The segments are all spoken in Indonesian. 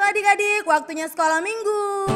adik-adik, waktunya sekolah minggu.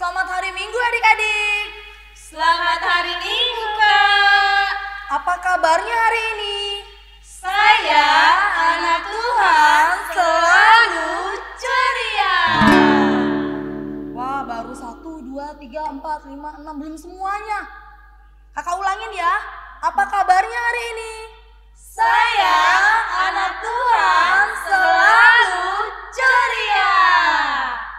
Selamat hari Minggu adik-adik. Selamat hari Minggu, Kak. Apa kabarnya hari ini? Saya, anak Tuhan, selalu ceria. Wah, baru 1, 2, 3, 4, 5, 6, belum semuanya. Kakak ulangin ya. Apa kabarnya hari ini? Saya, anak Tuhan, selalu ceria.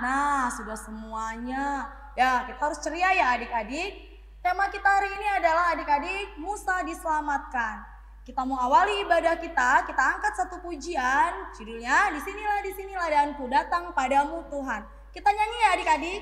Nah, sudah semuanya. Ya, kita harus ceria ya adik-adik. Tema kita hari ini adalah adik-adik, Musa diselamatkan. Kita mau awali ibadah kita angkat satu pujian. Judulnya, disinilah dan ku datang padamu Tuhan. Kita nyanyi ya adik-adik.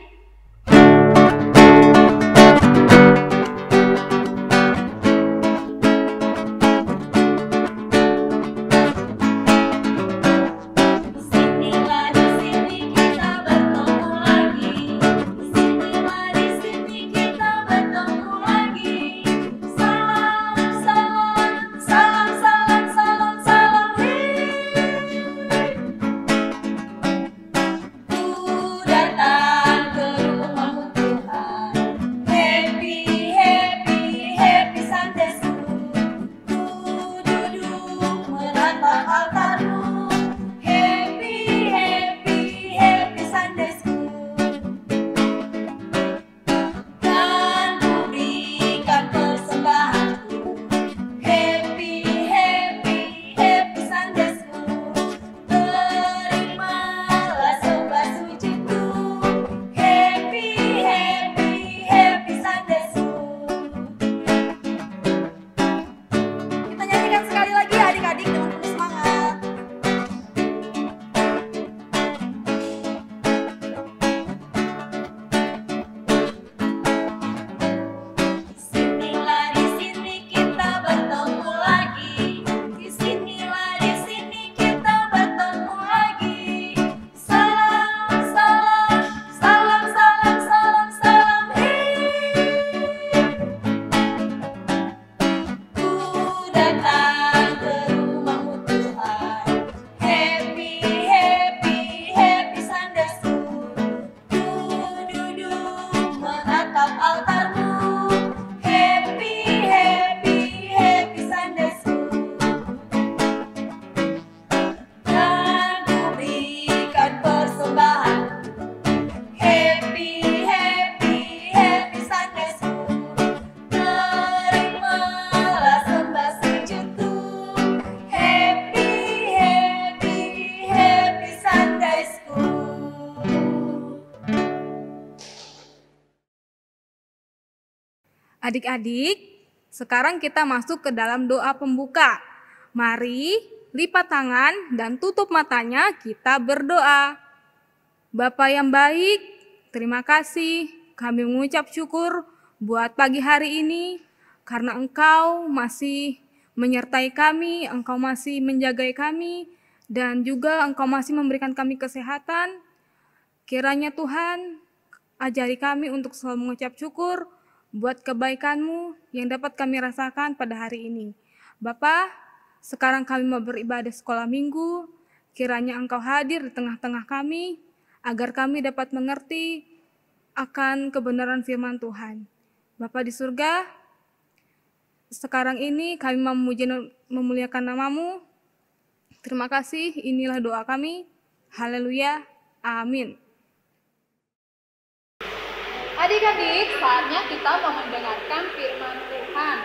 Adik-adik, sekarang kita masuk ke dalam doa pembuka. Mari lipat tangan dan tutup matanya, kita berdoa. Bapa yang baik, terima kasih. Kami mengucap syukur buat pagi hari ini karena Engkau masih menyertai kami, Engkau masih menjaga kami, dan juga Engkau masih memberikan kami kesehatan. Kiranya Tuhan, ajari kami untuk selalu mengucap syukur buat kebaikan-Mu yang dapat kami rasakan pada hari ini. Bapa, sekarang kami mau beribadah sekolah minggu, kiranya Engkau hadir di tengah-tengah kami, agar kami dapat mengerti akan kebenaran firman Tuhan. Bapa di surga, sekarang ini kami memuji dan memuliakan nama-Mu. Terima kasih, inilah doa kami. Haleluya, amin. Adik-adik, saatnya kita mau mendengarkan firman Tuhan.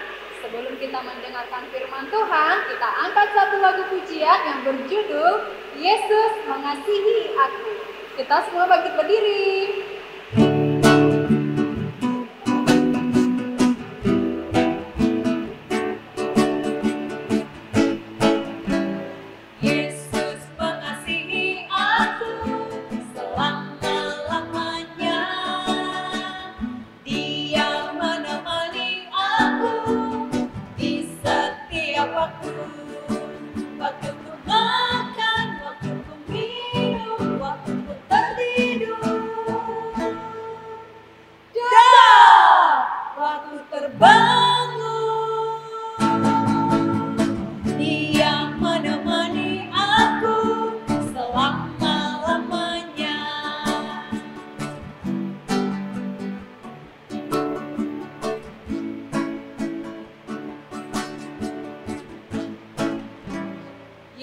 Sebelum kita mendengarkan firman Tuhan, kita angkat satu lagu pujian yang berjudul Yesus Mengasihi Aku. Kita semua bangkit berdiri.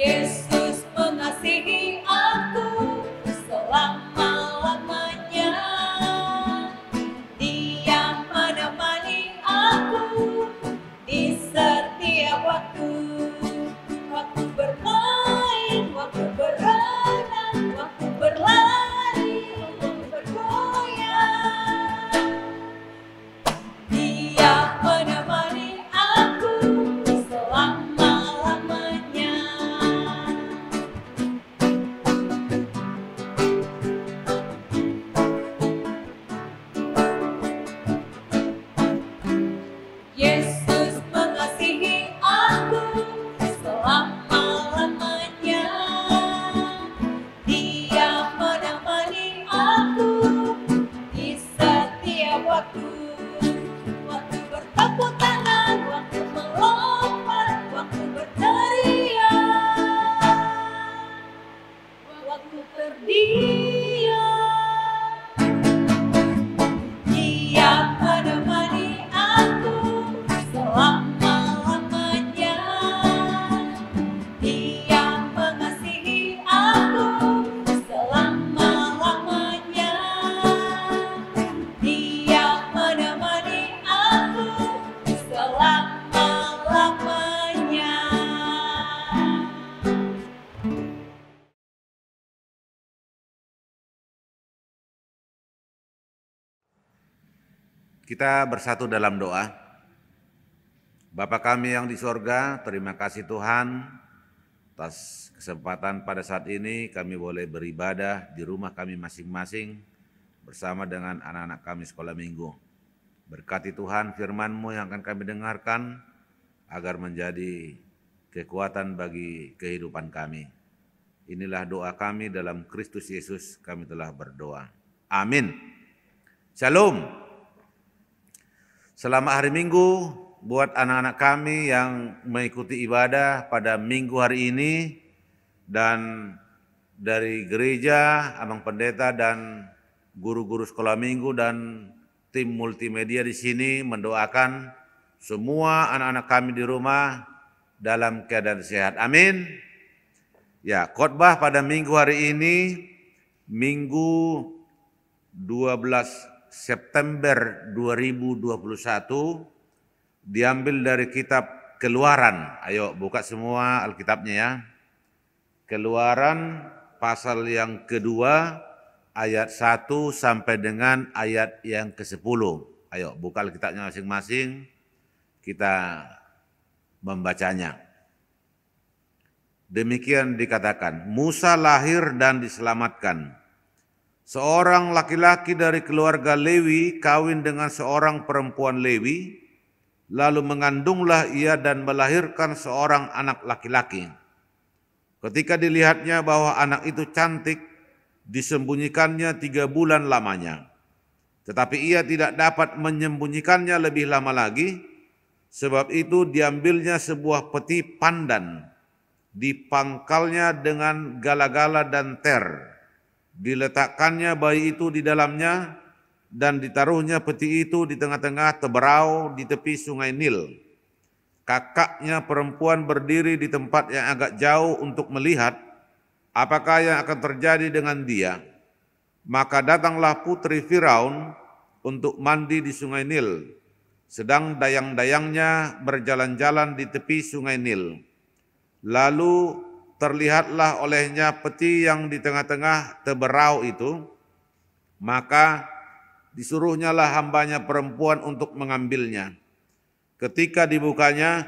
Yesus mengasihi aku selama-lamanya. Dia menemani aku di setiap waktu. Waktu bermain, waktu berenang, waktu berlari, waktu bergoyang. Dia menemani aku selama-lamanya. Yesus mengasihi aku selama-lamanya. Dia menemani aku di setiap waktu. Waktu bertepuk tangan, waktu melompat, waktu berteriak, waktu terdiam. Dia menemani aku selama-lamanya. Dia mengasihi aku selama-lamanya. Dia menemani aku selama-lamanya. Kita bersatu dalam doa. Bapa kami yang di sorga, terima kasih Tuhan atas kesempatan pada saat ini kami boleh beribadah di rumah kami masing-masing bersama dengan anak-anak kami sekolah minggu. Berkati Tuhan firman-Mu yang akan kami dengarkan agar menjadi kekuatan bagi kehidupan kami. Inilah doa kami dalam Kristus Yesus kami telah berdoa. Amin. Shalom. Selamat hari Minggu buat anak-anak kami yang mengikuti ibadah pada minggu hari ini, dan dari gereja, abang pendeta dan guru-guru sekolah minggu dan tim multimedia di sini mendoakan semua anak-anak kami di rumah dalam keadaan sehat. Amin. Ya, khotbah pada minggu hari ini, Minggu 12 September 2021, diambil dari kitab Keluaran. Ayo buka semua Alkitabnya ya. Keluaran pasal yang kedua ayat 1 sampai dengan ayat yang ke-10. Ayo buka Alkitabnya masing-masing, kita membacanya. Demikian dikatakan, Musa lahir dan diselamatkan. Seorang laki-laki dari keluarga Lewi kawin dengan seorang perempuan Lewi, lalu mengandunglah ia dan melahirkan seorang anak laki-laki. Ketika dilihatnya bahwa anak itu cantik, disembunyikannya 3 bulan lamanya. Tetapi ia tidak dapat menyembunyikannya lebih lama lagi, sebab itu diambilnya sebuah peti pandan, dipangkalnya dengan gala-gala dan ter. Diletakkannya bayi itu di dalamnya dan ditaruhnya peti itu di tengah-tengah teberau di tepi sungai Nil. Kakaknya perempuan berdiri di tempat yang agak jauh untuk melihat apakah yang akan terjadi dengan dia. Maka datanglah putri Firaun untuk mandi di sungai Nil. sedang dayang-dayangnya berjalan-jalan di tepi sungai Nil. Lalu terlihatlah olehnya peti yang di tengah-tengah teberau itu, maka disuruhnyalah hambanya perempuan untuk mengambilnya. Ketika dibukanya,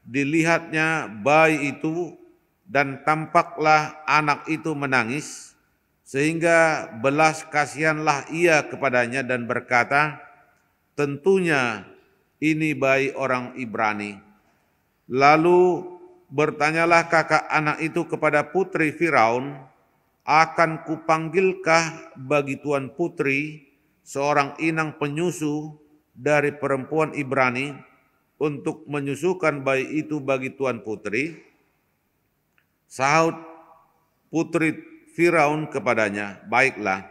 dilihatnya bayi itu dan tampaklah anak itu menangis, sehingga belas kasihanlah ia kepadanya dan berkata, tentunya ini bayi orang Ibrani. Lalu bertanyalah kakak anak itu kepada putri Firaun, akan kupanggilkah bagi tuan putri seorang inang penyusu dari perempuan Ibrani untuk menyusukan bayi itu bagi tuan putri? Sahut putri Firaun kepadanya, baiklah.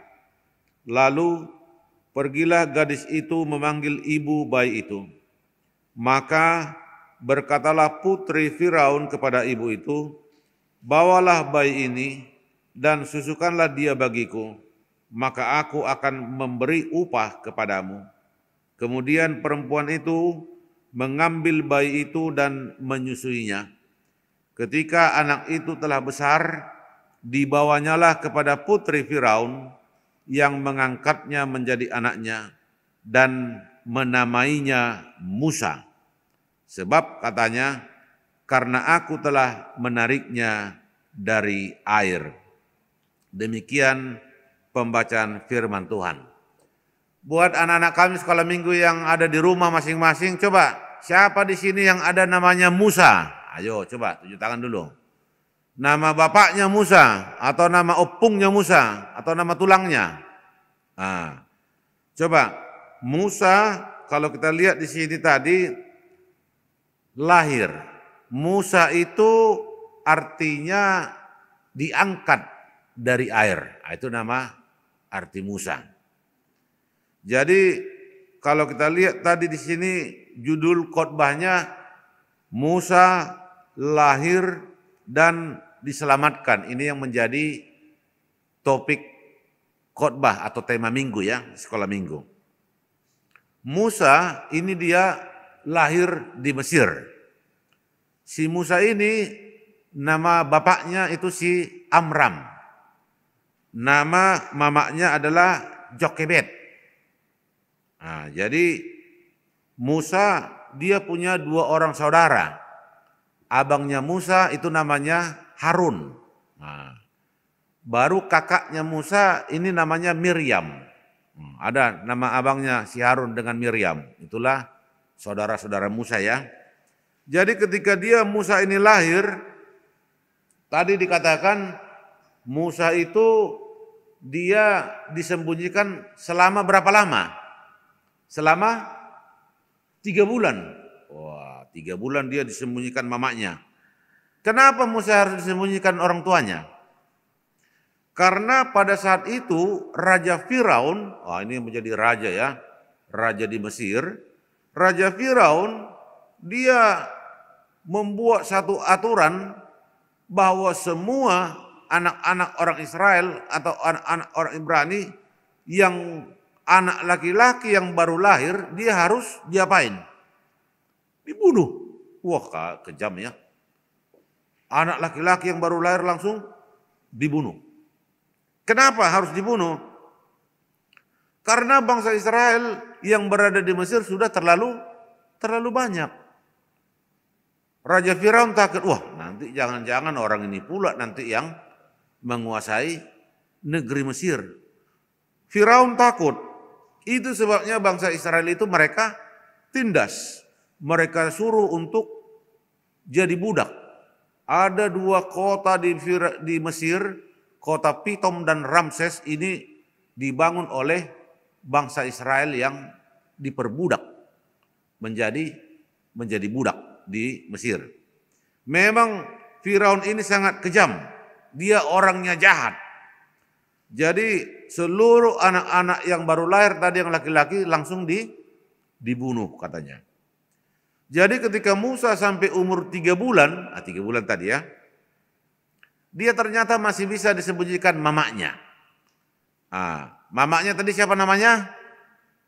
Lalu pergilah gadis itu memanggil ibu bayi itu. Maka berkatalah putri Firaun kepada ibu itu, bawalah bayi ini dan susukanlah dia bagiku, maka aku akan memberi upah kepadamu. Kemudian perempuan itu mengambil bayi itu dan menyusuinya. Ketika anak itu telah besar, dibawanyalah kepada putri Firaun yang mengangkatnya menjadi anaknya dan menamainya Musa. Sebab katanya, karena aku telah menariknya dari air. Demikian pembacaan firman Tuhan. Buat anak-anak kami sekolah minggu yang ada di rumah masing-masing, coba siapa di sini yang ada namanya Musa? Ayo coba tunjuk tangan dulu. Nama bapaknya Musa, atau nama opungnya Musa, atau nama tulangnya. Nah, coba Musa, kalau kita lihat di sini tadi, lahir. Musa itu artinya diangkat dari air. Itu nama arti Musa. Jadi kalau kita lihat tadi di sini judul khotbahnya, Musa lahir dan diselamatkan. Ini yang menjadi topik khotbah atau tema minggu ya, sekolah minggu. Musa ini dia lahir di Mesir. Si Musa ini nama bapaknya itu si Amram. Nama mamanya adalah Jokebed. Nah, jadi Musa dia punya dua orang saudara. Abangnya Musa itu namanya Harun. Nah, baru kakaknya Musa ini namanya Miriam. Ada nama abangnya si Harun dengan Miriam. Itulah saudara-saudara Musa ya. Jadi ketika Musa ini lahir, tadi dikatakan Musa itu dia disembunyikan selama berapa lama? Selama 3 bulan. Wah, 3 bulan dia disembunyikan mamanya. Kenapa Musa harus disembunyikan orang tuanya? Karena pada saat itu Raja Firaun, ini menjadi raja ya, raja di Mesir. Raja Firaun dia membuat satu aturan bahwa semua anak-anak orang Israel atau anak-anak orang Ibrani yang anak laki-laki yang baru lahir, dia harus diapain? Dibunuh. Wah, kejam ya. Anak laki-laki yang baru lahir langsung dibunuh. Kenapa harus dibunuh? Karena bangsa Israel yang berada di Mesir sudah terlalu banyak. Raja Firaun takut, wah nanti jangan-jangan orang ini pula nanti yang menguasai negeri Mesir. Firaun takut. Itu sebabnya bangsa Israel itu mereka tindas. Mereka suruh untuk jadi budak. Ada 2 kota di Mesir, kota Pitom dan Ramses ini dibangun oleh bangsa Israel yang diperbudak menjadi budak di Mesir. Memang Firaun ini sangat kejam. Dia orangnya jahat. Jadi seluruh anak-anak yang baru lahir tadi yang laki-laki langsung dibunuh katanya. Jadi ketika Musa sampai umur 3 bulan, 3 bulan tadi ya, dia ternyata masih bisa disembunyikan mamanya. Mamanya tadi siapa namanya?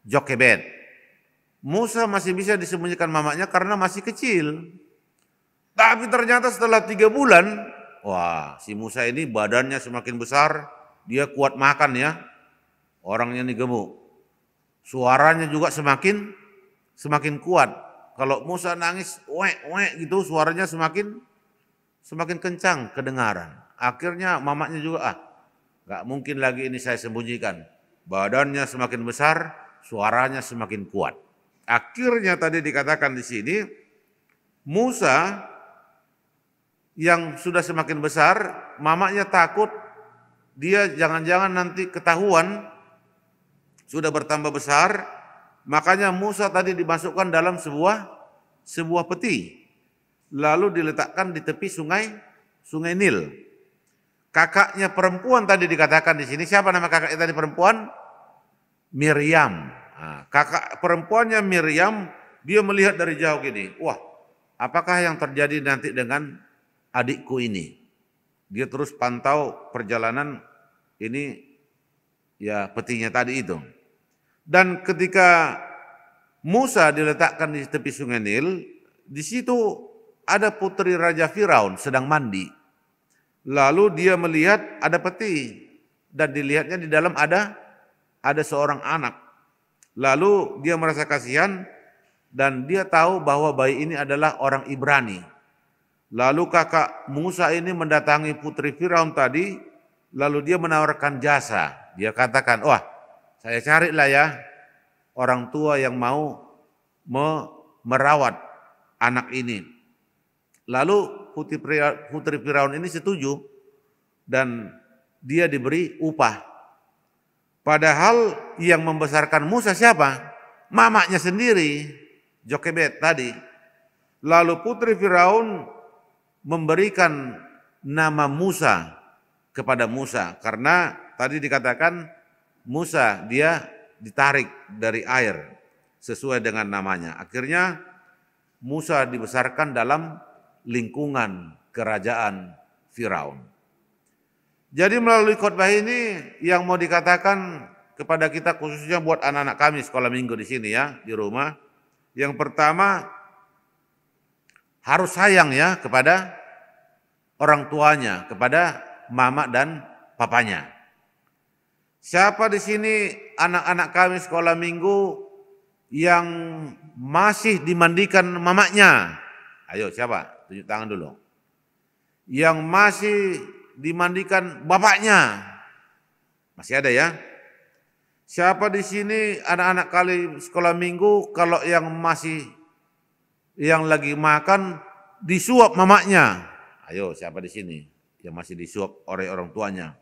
Jokebed. Musa masih bisa disembunyikan mamanya karena masih kecil. Tapi ternyata setelah 3 bulan, wah si Musa ini badannya semakin besar, dia kuat makan ya. Orangnya ini gemuk. Suaranya juga semakin kuat. Kalau Musa nangis, wek gitu, suaranya semakin kencang kedengaran. Akhirnya mamanya juga, gak mungkin lagi ini saya sembunyikan. Badannya semakin besar, suaranya semakin kuat. Akhirnya tadi dikatakan di sini, Musa yang sudah semakin besar, mamanya takut dia jangan-jangan nanti ketahuan sudah bertambah besar, makanya Musa tadi dimasukkan dalam sebuah peti, lalu diletakkan di tepi sungai Nil. Kakaknya perempuan tadi dikatakan di sini, siapa nama kakaknya tadi perempuan? Miriam. Nah, kakak perempuannya Miriam, dia melihat dari jauh gini, wah apakah yang terjadi nanti dengan adikku ini? Dia terus pantau perjalanan ini ya petinya tadi itu. Dan ketika Musa diletakkan di tepi sungai Nil, di situ ada putri Raja Firaun sedang mandi. Lalu dia melihat ada peti dan dilihatnya di dalam ada seorang anak. Lalu dia merasa kasihan dan dia tahu bahwa bayi ini adalah orang Ibrani. Lalu kakak Musa ini mendatangi putri Firaun tadi, lalu dia menawarkan jasa. Dia katakan, wah saya carilah ya orang tua yang mau merawat anak ini. Lalu putri Firaun ini setuju dan dia diberi upah. Padahal yang membesarkan Musa siapa? Mamanya sendiri, Jokebed tadi. Lalu putri Firaun memberikan nama Musa kepada Musa karena tadi dikatakan Musa dia ditarik dari air sesuai dengan namanya. Akhirnya Musa dibesarkan dalam lingkungan kerajaan Firaun. Jadi melalui khotbah ini yang mau dikatakan kepada kita khususnya buat anak-anak kami sekolah minggu di sini ya, di rumah. Yang pertama harus sayang ya kepada orang tuanya, kepada mama dan papanya. Siapa di sini anak-anak kami sekolah minggu yang masih dimandikan mamanya? Ayo siapa? Tunjuk tangan dulu. Yang masih dimandikan bapaknya? Masih ada ya? Siapa di sini anak-anak kali sekolah minggu kalau yang lagi makan disuap mamanya? Ayo siapa di sini yang masih disuap oleh orang tuanya?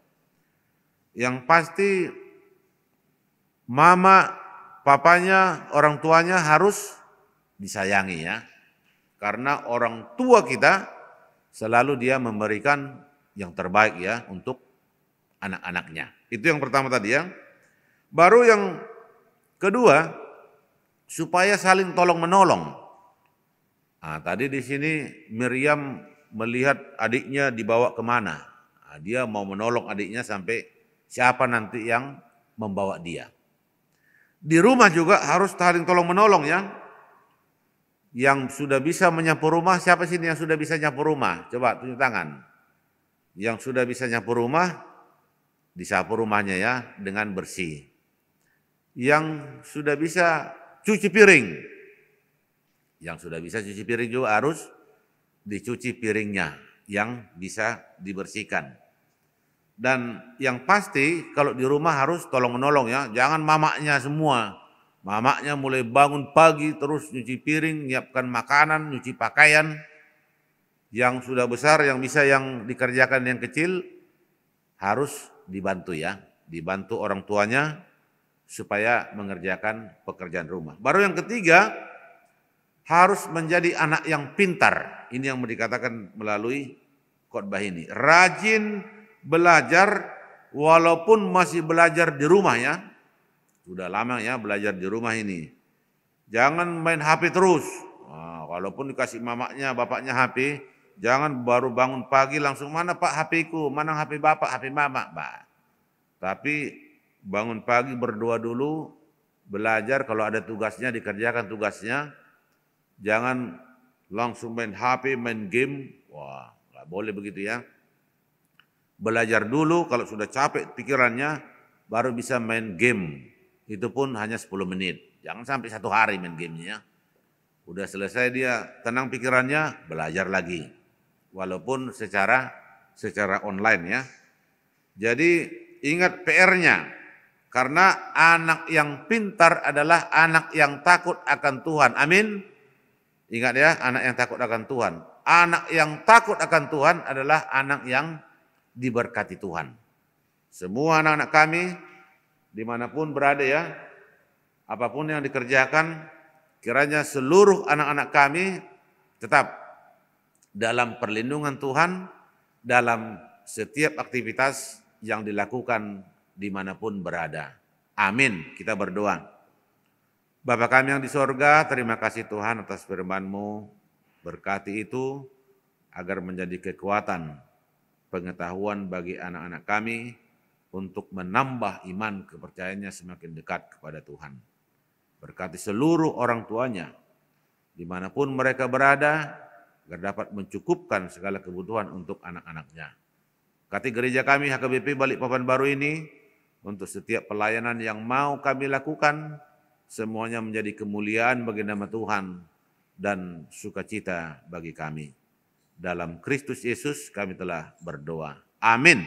Yang pasti mama, papanya, orang tuanya harus disayangi ya. Karena orang tua kita selalu dia memberikan yang terbaik ya untuk anak-anaknya. Itu yang pertama tadi ya. Baru yang kedua, supaya saling tolong menolong. Nah, tadi di sini Miriam melihat adiknya dibawa kemana. Nah, dia mau menolong adiknya sampai siapa nanti yang membawa dia. Di rumah juga harus saling tolong menolong ya. Yang sudah bisa menyapu rumah, siapa sini yang sudah bisa nyapu rumah? Coba tunjuk tangan. Yang sudah bisa nyapu rumah, disapu rumahnya ya dengan bersih. Yang sudah bisa cuci piring. Yang sudah bisa cuci piring juga harus dicuci piringnya yang bisa dibersihkan. Dan yang pasti kalau di rumah harus tolong menolong ya, jangan mamaknya semua. Mamaknya mulai bangun pagi terus nyuci piring, nyiapkan makanan, nyuci pakaian. Yang sudah besar, yang bisa yang dikerjakan yang kecil harus dibantu ya. Dibantu orang tuanya supaya mengerjakan pekerjaan rumah. Baru yang ketiga, harus menjadi anak yang pintar. Ini yang dikatakan melalui khotbah ini. Rajin belajar walaupun masih belajar di rumah ya. Sudah lama ya belajar di rumah ini. Jangan main HP terus. Nah, walaupun dikasih mamaknya, bapaknya HP, jangan baru bangun pagi langsung mana Pak HP-ku, mana HP bapak, HP mama. Tapi bangun pagi berdoa dulu, belajar kalau ada tugasnya dikerjakan tugasnya. Jangan langsung main HP, main game. Wah, nggak boleh begitu ya. Belajar dulu, kalau sudah capek pikirannya baru bisa main game. Itu pun hanya 10 menit. Jangan sampai 1 hari main gamenya. Udah selesai dia tenang pikirannya, belajar lagi. Walaupun secara online ya. Jadi ingat PR-nya. Karena anak yang pintar adalah anak yang takut akan Tuhan. Amin. Ingat ya, anak yang takut akan Tuhan. Anak yang takut akan Tuhan adalah anak yang diberkati Tuhan. Semua anak-anak kami, dimanapun berada ya, apapun yang dikerjakan, kiranya seluruh anak-anak kami tetap dalam perlindungan Tuhan, dalam setiap aktivitas yang dilakukan dimanapun berada. Amin. Kita berdoa. Bapa kami yang di sorga, terima kasih Tuhan atas firman-Mu. Berkati itu agar menjadi kekuatan, pengetahuan bagi anak-anak kami untuk menambah iman kepercayaannya semakin dekat kepada Tuhan. Berkati seluruh orang tuanya, dimanapun mereka berada, agar dapat mencukupkan segala kebutuhan untuk anak-anaknya. Berkati gereja kami HKBP Balikpapan Baru ini, untuk setiap pelayanan yang mau kami lakukan, semuanya menjadi kemuliaan bagi nama Tuhan dan sukacita bagi kami. Dalam Kristus Yesus kami telah berdoa. Amin.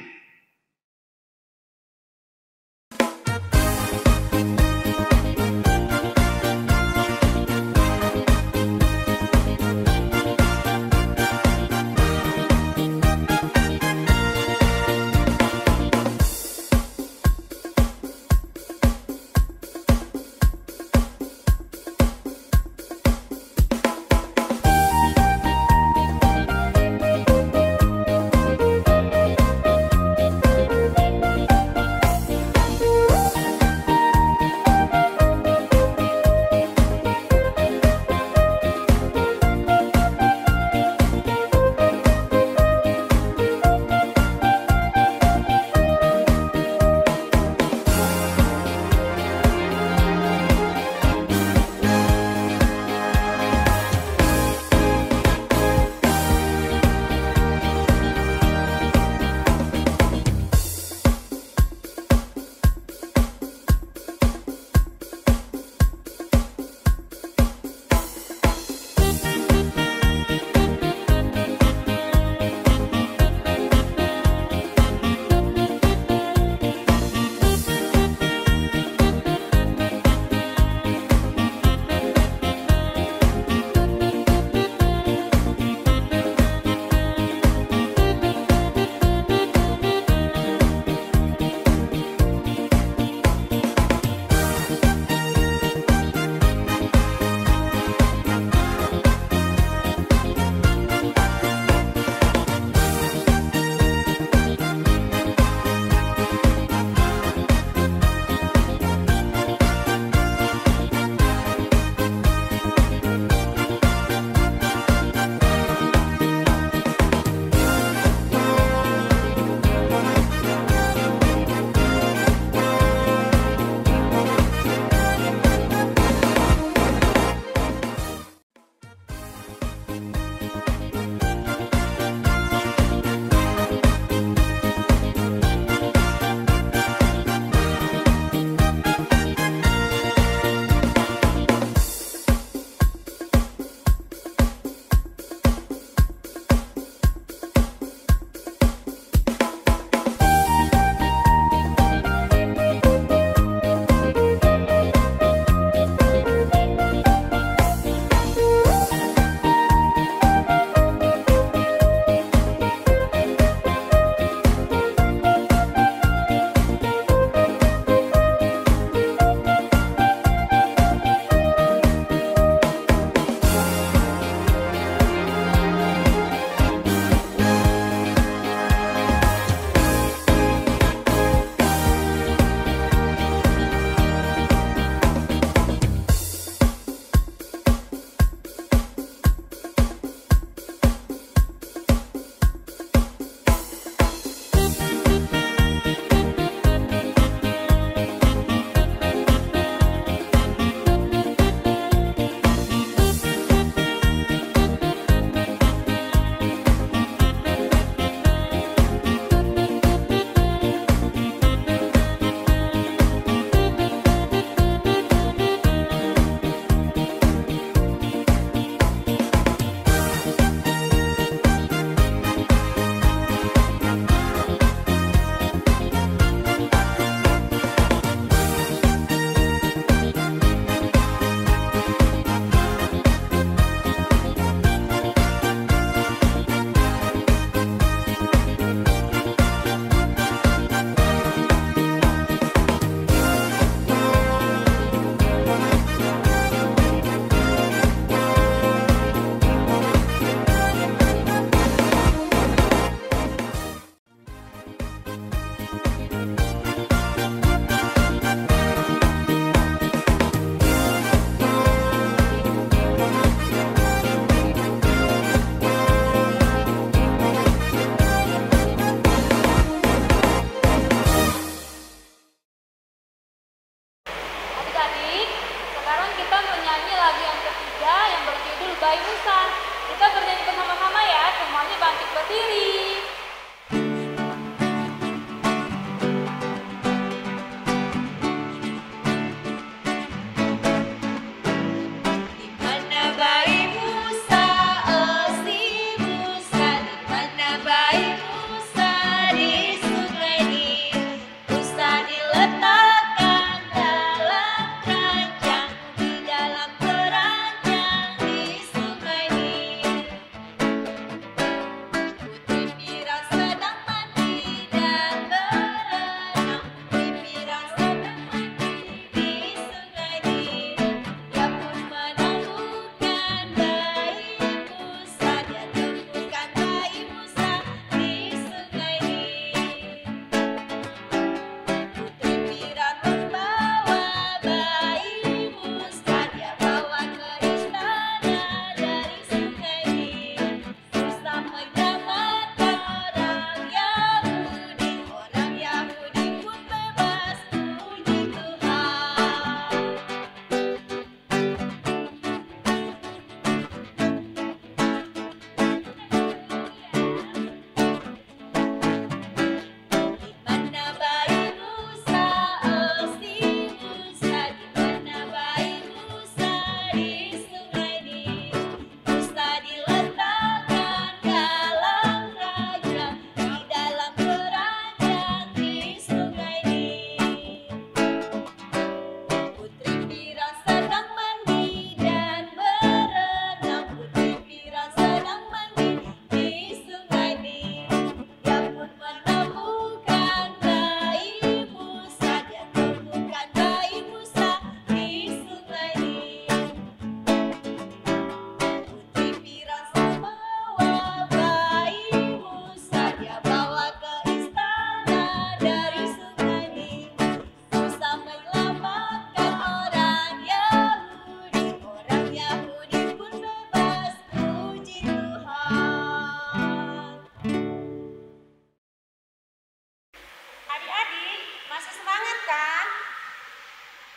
adik-adik, masih semangat kan?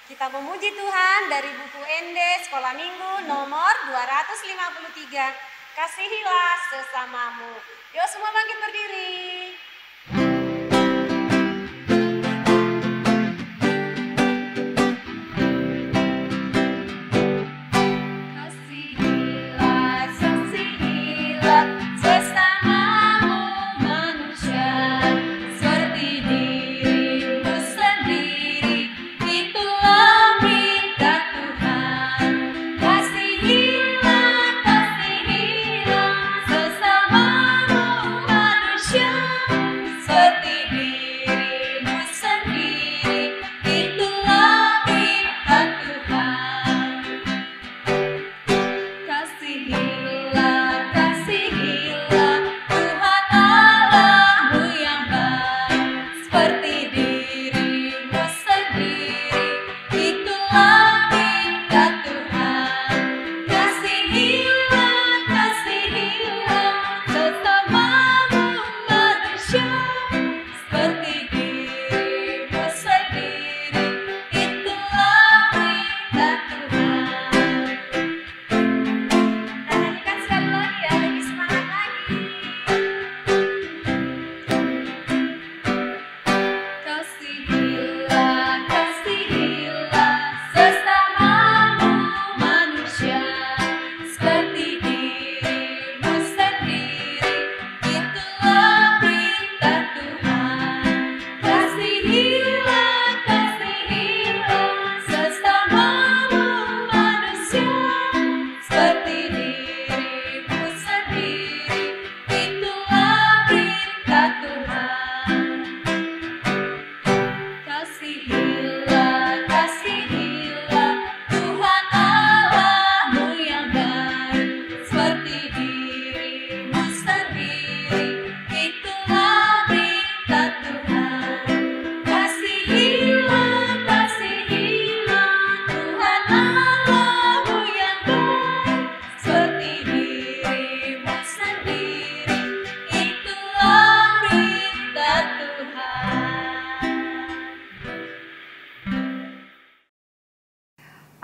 Kita memuji Tuhan dari buku ND Sekolah Minggu nomor 253. Kasihilah sesamamu. Yuk semua bangkit berdiri.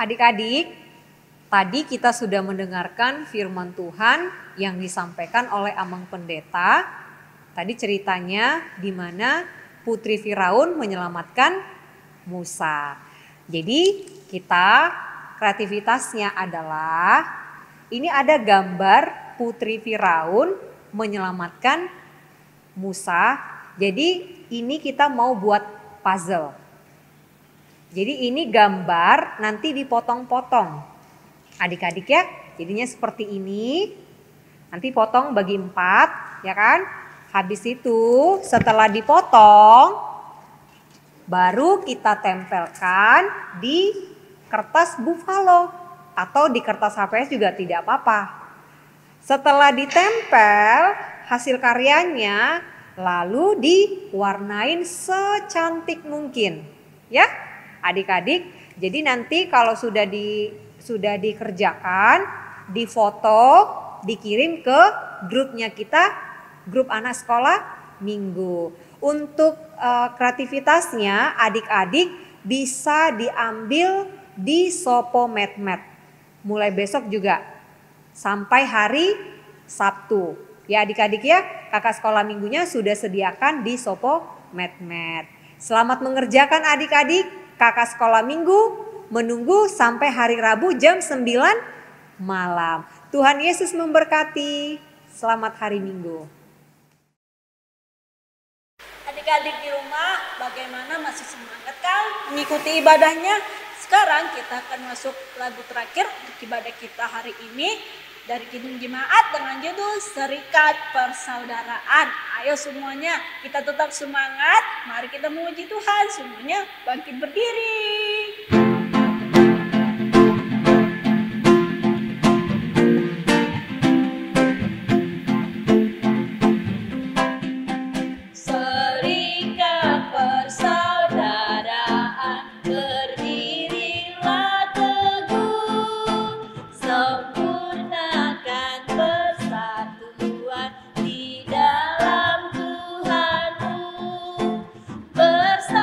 Adik-adik, tadi kita sudah mendengarkan firman Tuhan yang disampaikan oleh Amang Pendeta. Tadi ceritanya di mana Putri Firaun menyelamatkan Musa. Jadi kita kreativitasnya adalah ini ada gambar Putri Firaun menyelamatkan Musa. Jadi ini kita mau buat puzzle. Jadi ini gambar nanti dipotong-potong. Adik-adik ya, jadinya seperti ini. Nanti potong bagi 4, ya kan? Habis itu setelah dipotong, baru kita tempelkan di kertas buffalo. Atau di kertas HPS juga tidak apa-apa. Setelah ditempel, hasil karyanya lalu diwarnain secantik mungkin. Ya, adik-adik, jadi nanti kalau sudah dikerjakan, difoto, dikirim ke grupnya kita, grup anak sekolah minggu. Untuk kreativitasnya adik-adik bisa diambil di Sopo Medmed. Mulai besok juga sampai hari Sabtu. Ya adik-adik ya, kakak sekolah minggunya sudah sediakan di Sopo Medmed. Selamat mengerjakan adik-adik. Kakak sekolah minggu menunggu sampai hari Rabu jam 9 malam. Tuhan Yesus memberkati. Selamat hari Minggu. Adik-adik di rumah bagaimana, masih semangat kan mengikuti ibadahnya? Sekarang kita akan masuk lagu terakhir untuk ibadah kita hari ini dari Kidung Jemaat dengan judul Serikat Persaudaraan. Ayo semuanya kita tetap semangat, mari kita memuji Tuhan, semuanya bangkit berdiri. Serikat persaudaraan berdirilah teguh, sempurnakan persatuan di dalam Tuhanmu. Bersama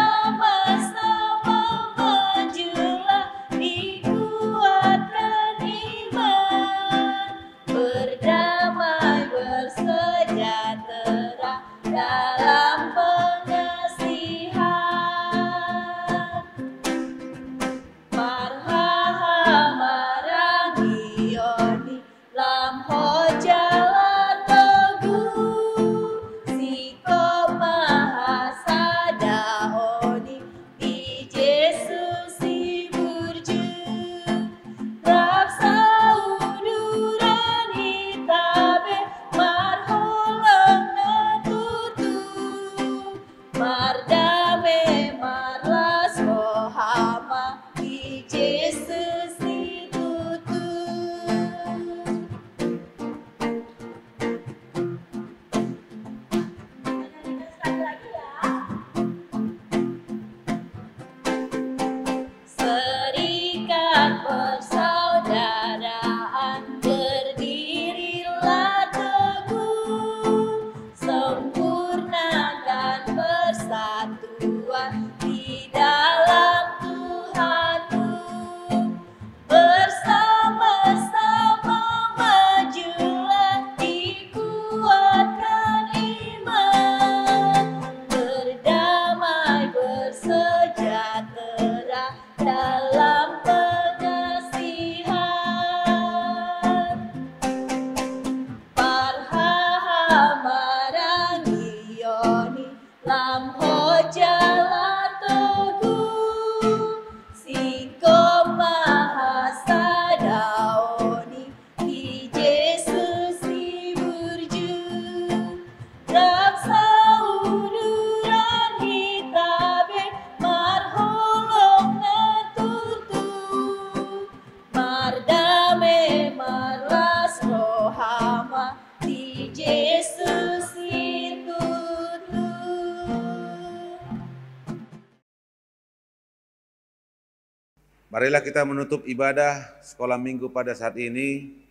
Marilah kita menutup ibadah sekolah minggu pada saat ini.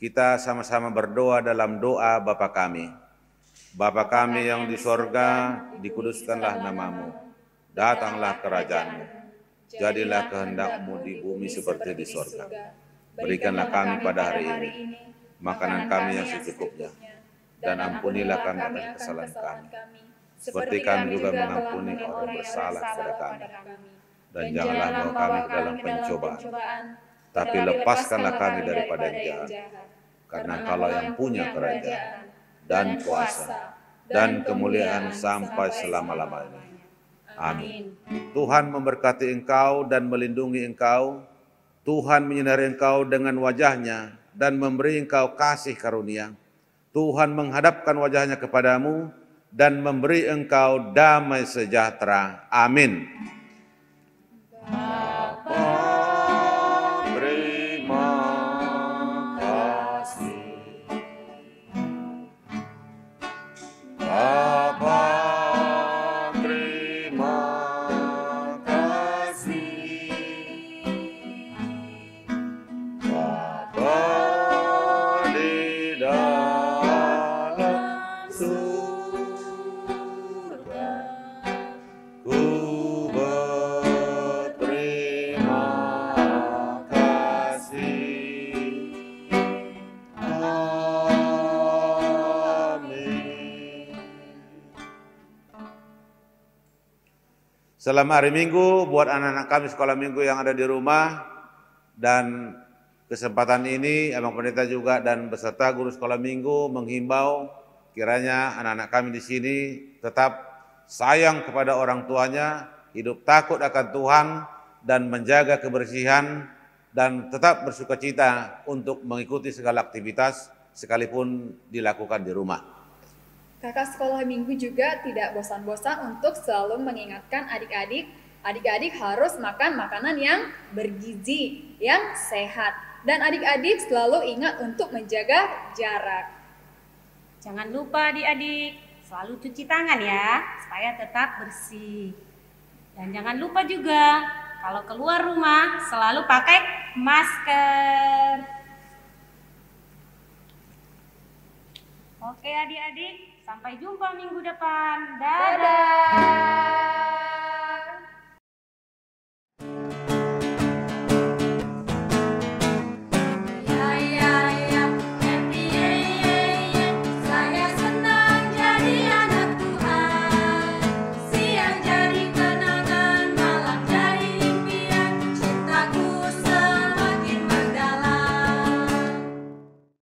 Kita sama-sama berdoa dalam doa Bapa kami. Bapa kami yang di sorga, dikuduskanlah namamu. Datanglah kerajaanmu. Jadilah kehendak-Mu di bumi seperti di sorga. Berikanlah kami pada hari ini makanan kami yang secukupnya. Dan ampunilah kami atas kesalahan kami. Seperti kami juga mengampuni orang bersalah kepada kami. Dan janganlah bawa kami ke dalam pencobaan, tapi lepaskanlah kami daripada yang jahat. Karena Engkaulah yang punya kerajaan dan kuasa dan kemuliaan sampai selama-lamanya. Amin. Tuhan memberkati engkau dan melindungi engkau. Tuhan menyinari engkau dengan wajah-Nya dan memberi engkau kasih karunia. Tuhan menghadapkan wajah-Nya kepadamu dan memberi engkau damai sejahtera. Amin. Selamat hari Minggu buat anak-anak kami sekolah minggu yang ada di rumah. Dan kesempatan ini Abang Pendeta juga dan beserta guru sekolah minggu menghimbau kiranya anak-anak kami di sini tetap sayang kepada orang tuanya, hidup takut akan Tuhan dan menjaga kebersihan dan tetap bersukacita untuk mengikuti segala aktivitas sekalipun dilakukan di rumah. Kakak sekolah minggu juga tidak bosan-bosan untuk selalu mengingatkan adik-adik harus makan makanan yang bergizi, yang sehat. Dan adik-adik selalu ingat untuk menjaga jarak. Jangan lupa adik-adik, selalu cuci tangan ya, supaya tetap bersih. Dan jangan lupa juga, kalau keluar rumah selalu pakai masker. Oke adik-adik, sampai jumpa minggu depan. Dadah.